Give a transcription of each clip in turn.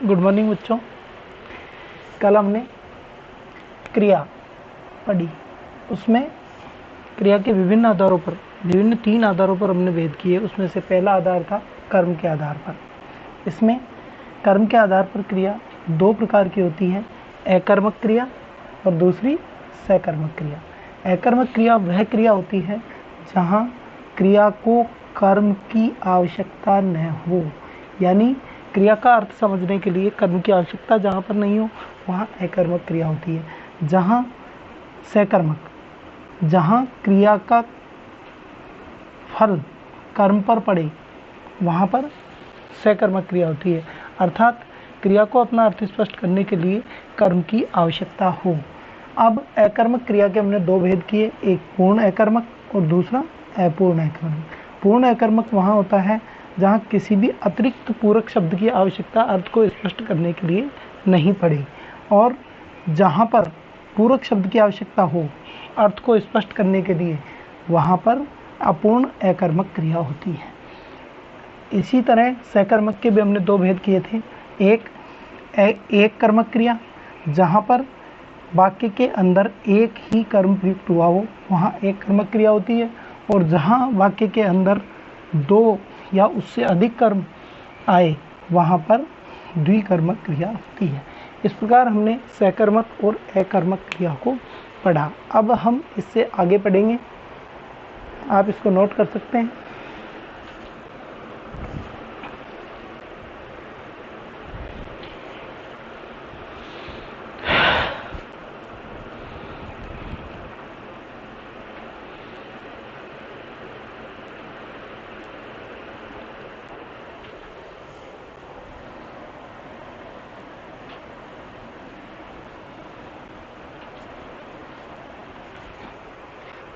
Good morning बच्चों। कल हमने क्रिया पढ़ी, उसमें क्रिया के विभिन्न आधारों पर, विभिन्न 3 आधारों पर हमने भेद किए। उसमें से पहला आधार था कर्म के आधार पर। इसमें कर्म के आधार पर क्रिया 2 प्रकार की होती है, अकर्मक क्रिया और दूसरी सकर्मक क्रिया। अकर्मक क्रिया वह क्रिया होती है जहाँ क्रिया को कर्म की आवश्यकता न हो, यानी क्रिया का अर्थ समझने के लिए कर्म की आवश्यकता जहाँ पर नहीं हो वहाँ अकर्मक क्रिया होती है। जहाँ सकर्मक, जहाँ क्रिया का फल कर्म पर पड़े वहाँ पर सकर्मक क्रिया होती है, अर्थात क्रिया को अपना अर्थ स्पष्ट करने के लिए कर्म की आवश्यकता हो। अब अकर्मक क्रिया के हमने 2 भेद किए, एक पूर्ण अकर्मक और दूसरा अपूर्ण अकर्मक। पूर्ण अकर्मक वहाँ होता है जहाँ किसी भी अतिरिक्त पूरक शब्द की आवश्यकता अर्थ को स्पष्ट करने के लिए नहीं पड़ी, और जहाँ पर पूरक शब्द की आवश्यकता हो अर्थ को स्पष्ट करने के लिए वहाँ पर अपूर्ण अकर्मक क्रिया होती है। इसी तरह सकर्मक के भी हमने 2 भेद किए थे, एक कर्मक क्रिया जहाँ पर वाक्य के अंदर एक ही कर्म प्रयुक्त हुआ हो वहाँ एक कर्मक क्रिया होती है, और जहाँ वाक्य के अंदर 2 या उससे अधिक कर्म आए वहाँ पर द्विकर्मक क्रिया होती है। इस प्रकार हमने सकर्मक और अकर्मक क्रिया को पढ़ा। अब हम इससे आगे पढ़ेंगे, आप इसको नोट कर सकते हैं।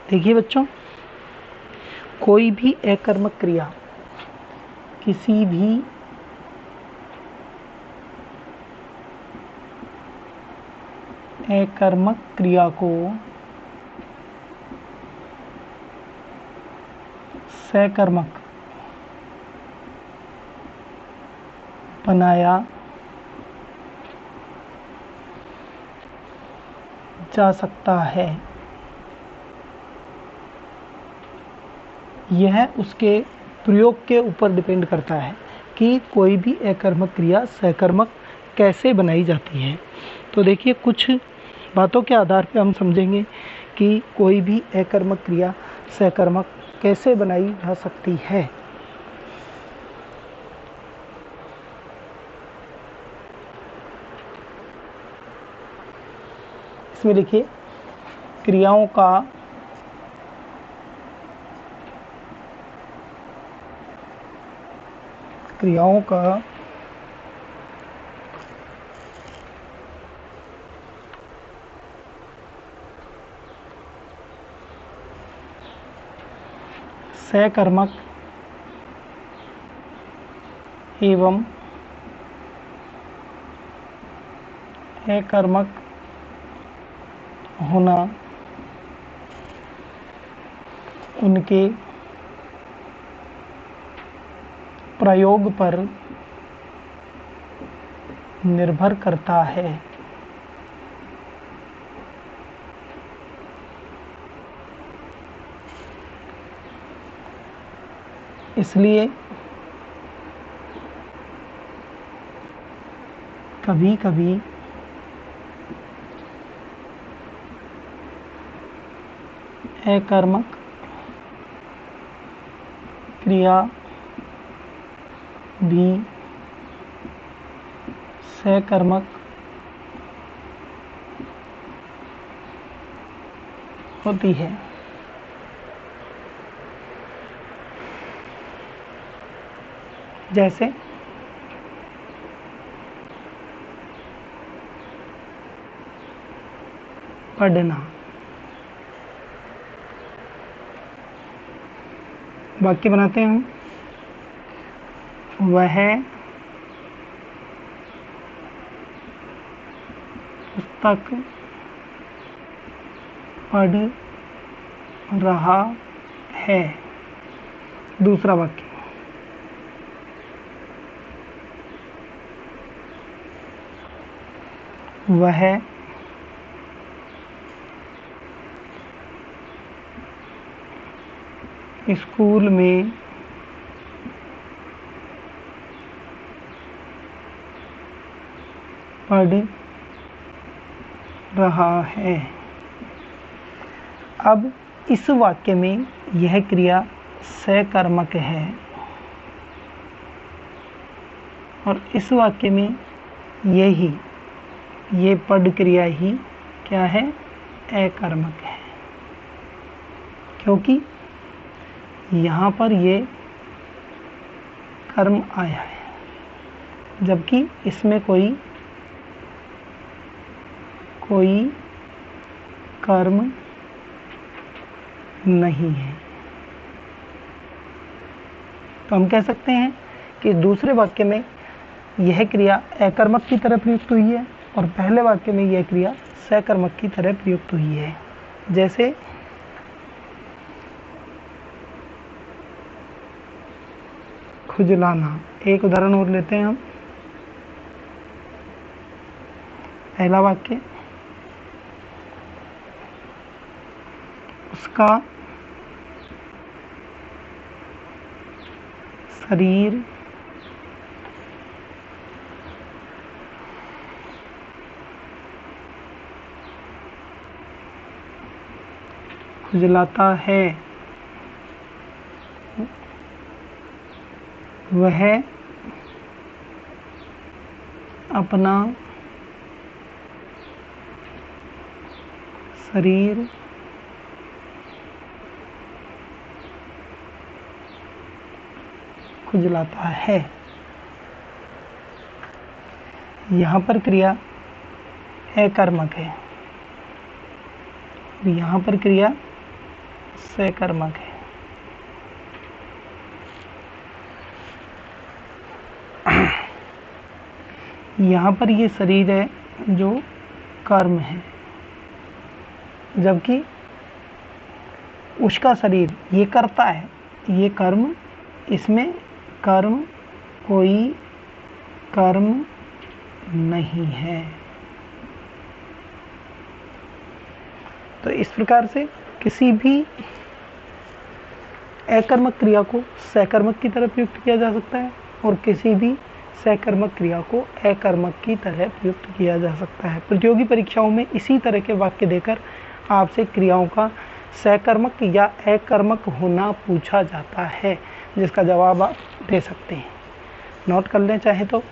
देखिए बच्चों, कोई भी अकर्मक क्रिया किसी भी अकर्मक क्रिया को सकर्मक बनाया जा सकता है। यह उसके प्रयोग के ऊपर डिपेंड करता है कि कोई भी अकर्मक क्रिया सकर्मक कैसे बनाई जाती है। तो देखिए, कुछ बातों के आधार पर हम समझेंगे कि कोई भी अकर्मक क्रिया सकर्मक कैसे बनाई जा सकती है। इसमें देखिए, क्रियाओं का सकर्मक एवं अकर्मक होना उनके प्रयोग पर निर्भर करता है। इसलिए कभी-कभी अकर्मक क्रिया भी सकर्मक होती है। जैसे पढ़ना, वाक्य बनाते हैं हम, वह पुस्तक पढ़ रहा है। दूसरा वाक्य, वह स्कूल में पढ़ रहा है। अब इस वाक्य में यह क्रिया सकर्मक है और इस वाक्य में ये पढ़ क्रिया ही क्या है, अकर्मक है, क्योंकि यहाँ पर ये कर्म आया है जबकि इसमें कोई कर्म नहीं है। तो हम कह सकते हैं कि दूसरे वाक्य में यह क्रिया अकर्मक की तरह प्रयुक्त हुई है और पहले वाक्य में यह क्रिया सकर्मक की तरह प्रयुक्त हुई है। जैसे खुजलाना, एक उदाहरण और लेते हैं हम। पहला वाक्य, उसका शरीर खुजलाता है, वह अपना शरीर खुजलाता है। यहाँ पर क्रिया अकर्मक है, यहाँ पर क्रिया सकर्मक है। यहाँ पर ये शरीर है जो कर्म है, जबकि उसका शरीर ये करता है, ये कर्म, इसमें कोई कर्म नहीं है। तो इस प्रकार से किसी भी अकर्मक क्रिया को सकर्मक की तरह प्रयुक्त किया जा सकता है और किसी भी सकर्मक क्रिया को अकर्मक की तरह प्रयुक्त किया जा सकता है। प्रतियोगी परीक्षाओं में इसी तरह के वाक्य देकर आपसे क्रियाओं का सकर्मक या अकर्मक होना पूछा जाता है, जिसका जवाब आप दे सकते हैं। नोट कर लें चाहे तो।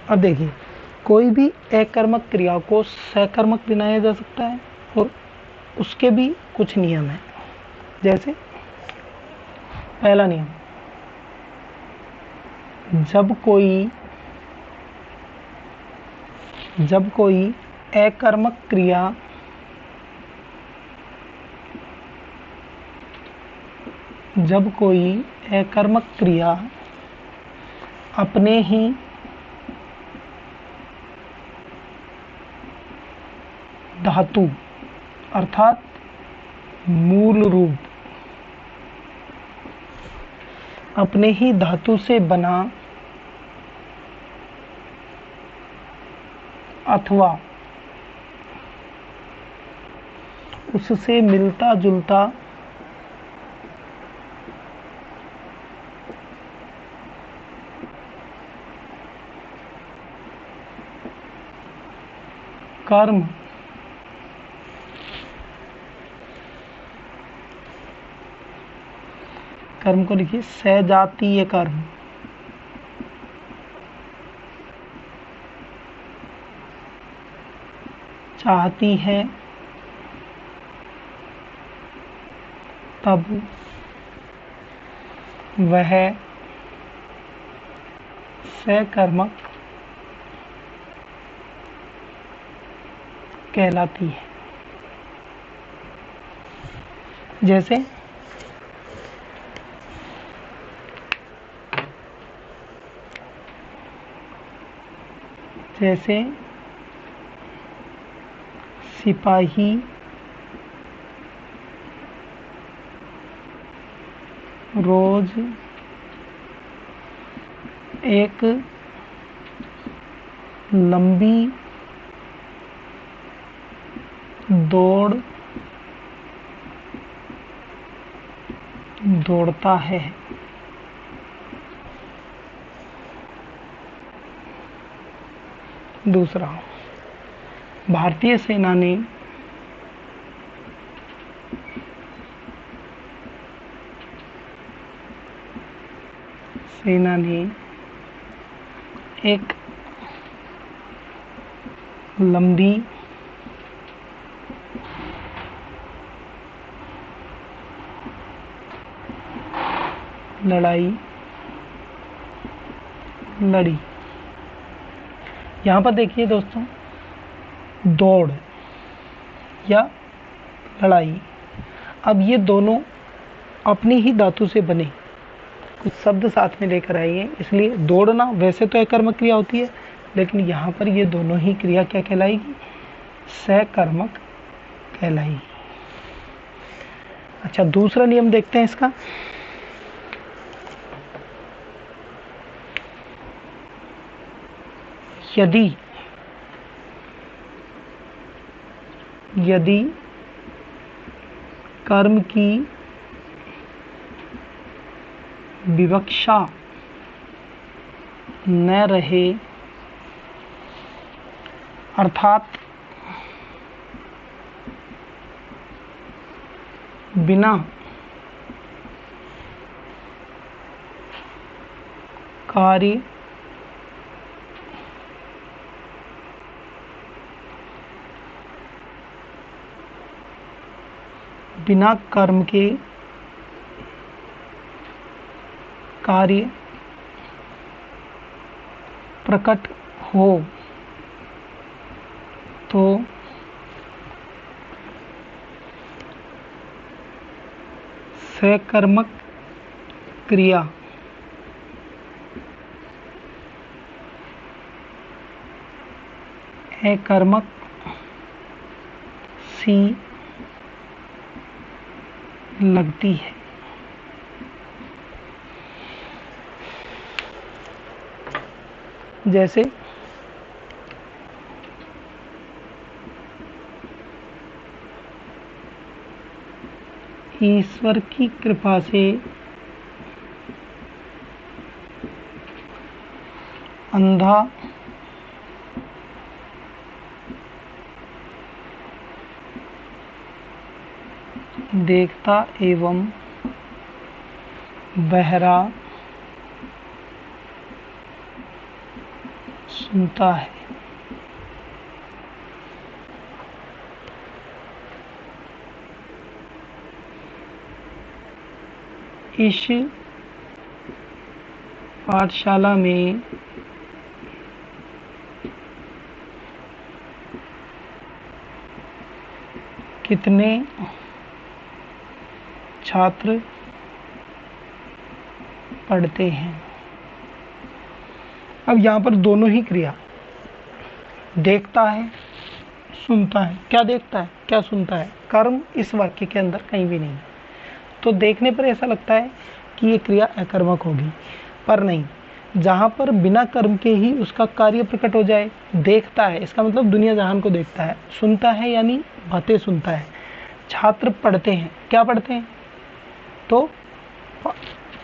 अब देखिए, कोई भी अकर्मक क्रिया को सकर्मक बनाया जा सकता है और उसके भी कुछ नियम हैं। जैसे पहला नियम, जब कोई अकर्मक क्रिया अपने ही धातु अर्थात मूल रूप, अपने ही धातु से बना अथवा उससे मिलता जुलता कर्म को लिखिए सजातीय कर्म, चाहती है तब वह सकर्मक कहलाती है। जैसे जैसे सिपाही, रोज एक लंबी दौड़ दौड़ता है। दूसरा, भारतीय सेना ने एक लंबी लड़ाई लड़ी। यहाँ पर देखिए दोस्तों, दौड़ या लड़ाई, अब ये दोनों अपनी ही धातु से बने कुछ शब्द साथ में लेकर आइए, इसलिए दौड़ना वैसे तो एकर्मक क्रिया होती है, लेकिन यहाँ पर ये दोनों ही क्रिया क्या कहलाएगी? सकर्मक कहलाएगी। अच्छा, दूसरा नियम देखते हैं इसका। यदि कर्म की विवक्षा न रहे, अर्थात बिना कार्य बिना कर्म के कार्य प्रकट हो तो सकर्मक क्रिया एकर्मक सी लगती है। जैसे ईश्वर की कृपा से अंधा देखता एवं बहरा सुनता है। इस पाठशाला में कितने छात्र पढ़ते हैं? अब यहाँ पर दोनों ही क्रिया, देखता है, सुनता है। क्या देखता है, क्या सुनता है? कर्म इस वाक्य के अंदर कहीं भी नहीं है, तो देखने पर ऐसा लगता है कि ये क्रिया अकर्मक होगी, पर नहीं। जहाँ पर बिना कर्म के ही उसका कार्य प्रकट हो जाए, देखता है इसका मतलब दुनिया जहान को देखता है, सुनता है यानी बातें सुनता है, छात्र पढ़ते हैं, क्या पढ़ते हैं? तो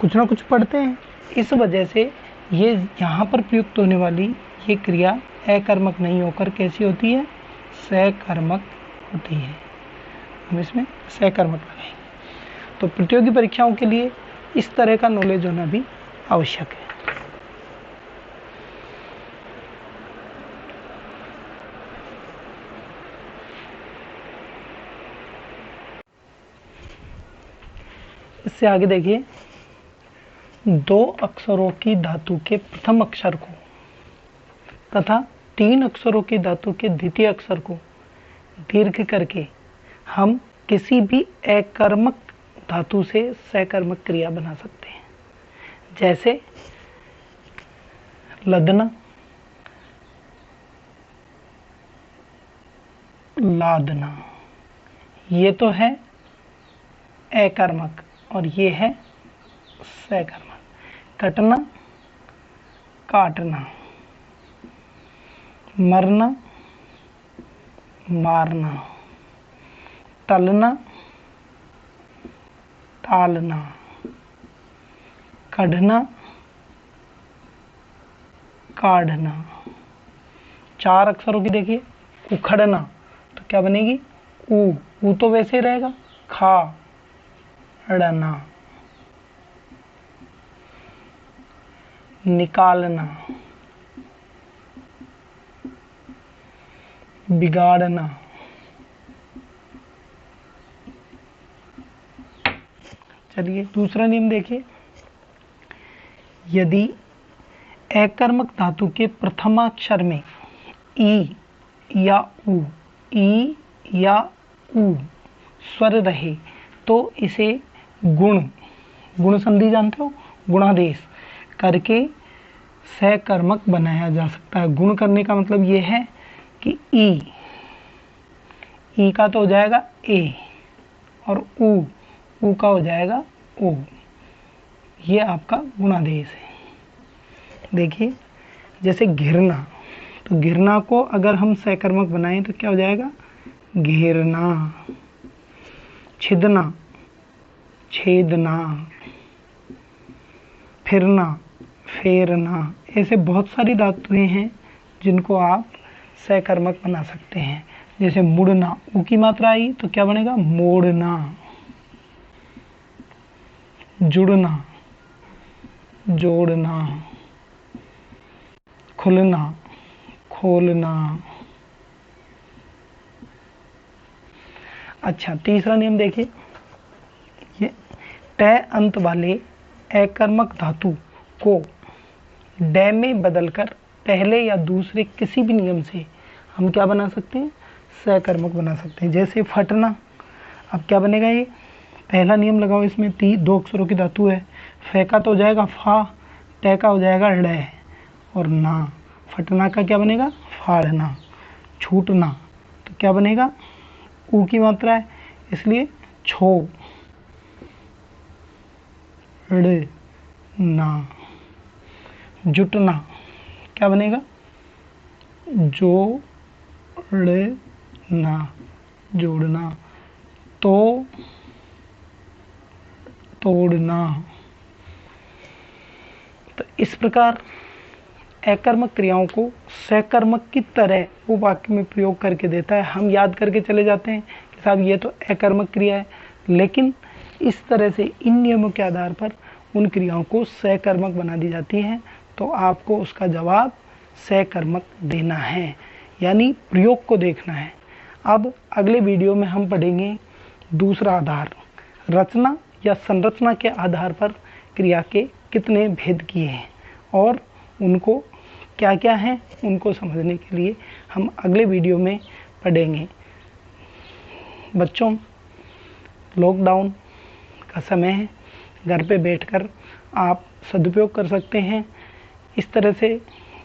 कुछ ना कुछ पढ़ते हैं। इस वजह से ये यहाँ पर प्रयुक्त होने वाली ये क्रिया अकर्मक नहीं होकर कैसी होती है? सकर्मक होती है। हम इसमें सकर्मक लगाएंगे। तो प्रतियोगी परीक्षाओं के लिए इस तरह का नॉलेज होना भी आवश्यक है। इससे आगे देखिए, दो अक्षरों की धातु के प्रथम अक्षर को तथा तीन अक्षरों की धातु के द्वितीय अक्षर को दीर्घ करके हम किसी भी अकर्मक धातु से सकर्मक क्रिया बना सकते हैं, जैसे लदना, लादना। ये तो है अकर्मक और ये है सकर्मक। कटना, काटना, मरना, मारना, टलना, टालना, कढ़ना, काढ़ना। 4 अक्षरों की देखिए, उखड़ना तो क्या बनेगी, ऊ तो वैसे ही रहेगा, खा अड़ना। निकालना, बिगाड़ना। चलिए दूसरा नियम देखिए, यदि अकर्मक धातु के प्रथमाक्षर में ई या ऊ स्वर रहे तो इसे गुण संधि जानते हो, गुणादेश करके सकर्मक बनाया जा सकता है। गुण करने का मतलब ये है कि ई का तो हो जाएगा ए और ऊ का हो जाएगा ओ। ये आपका गुणादेश है। देखिए जैसे घिरना, तो घिरना को अगर हम सकर्मक बनाएं तो क्या हो जाएगा, घेरना। छिदना, छेदना। फिरना, फेरना। ऐसे बहुत सारी धातुएं हैं जिनको आप सकर्मक बना सकते हैं। जैसे मुड़ना, ऊ की मात्रा आई तो क्या बनेगा, मोड़ना। जुड़ना, जोड़ना। खुलना, खोलना। अच्छा तीसरा नियम देखिए, ये ट अंत वाले अकर्मक धातु को ड में बदलकर पहले या दूसरे किसी भी नियम से हम क्या बना सकते हैं, सकर्मक बना सकते हैं। जैसे फटना, अब क्या बनेगा, ये पहला नियम लगाओ, इसमें 2 अक्षरों की धातु है, फे का तो हो जाएगा फा, टे का हो जाएगा ड़ और ना। फटना का क्या बनेगा, फाड़ना। छूटना तो क्या बनेगा, ऊ की मात्रा है इसलिए छो ड़ ना। जुटना क्या बनेगा, जो ड़ ना, जोड़ना। तो तोड़ना। तो इस प्रकार अकर्मक क्रियाओं को सकर्मक की तरह वो वाक्य में प्रयोग करके देता है। हम याद करके चले जाते हैं कि साहब ये तो अकर्मक क्रिया है, लेकिन इस तरह से इन नियमों के आधार पर उन क्रियाओं को सकर्मक बना दी जाती हैं। तो आपको उसका जवाब सकर्मक देना है, यानी प्रयोग को देखना है। अब अगले वीडियो में हम पढ़ेंगे दूसरा आधार, रचना या संरचना के आधार पर क्रिया के कितने भेद किए हैं और उनको क्या क्या हैं, उनको समझने के लिए हम अगले वीडियो में पढ़ेंगे। बच्चों, लॉकडाउन का समय है, घर पे बैठकर आप सदुपयोग कर सकते हैं। इस तरह से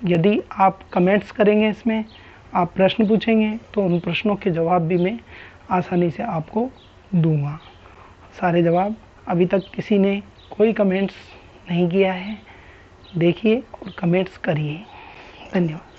यदि आप कमेंट्स करेंगे, इसमें आप प्रश्न पूछेंगे तो उन प्रश्नों के जवाब भी मैं आसानी से आपको दूंगा। सारे जवाब, अभी तक किसी ने कोई कमेंट्स नहीं किया है, देखिए और कमेंट्स करिए। धन्यवाद।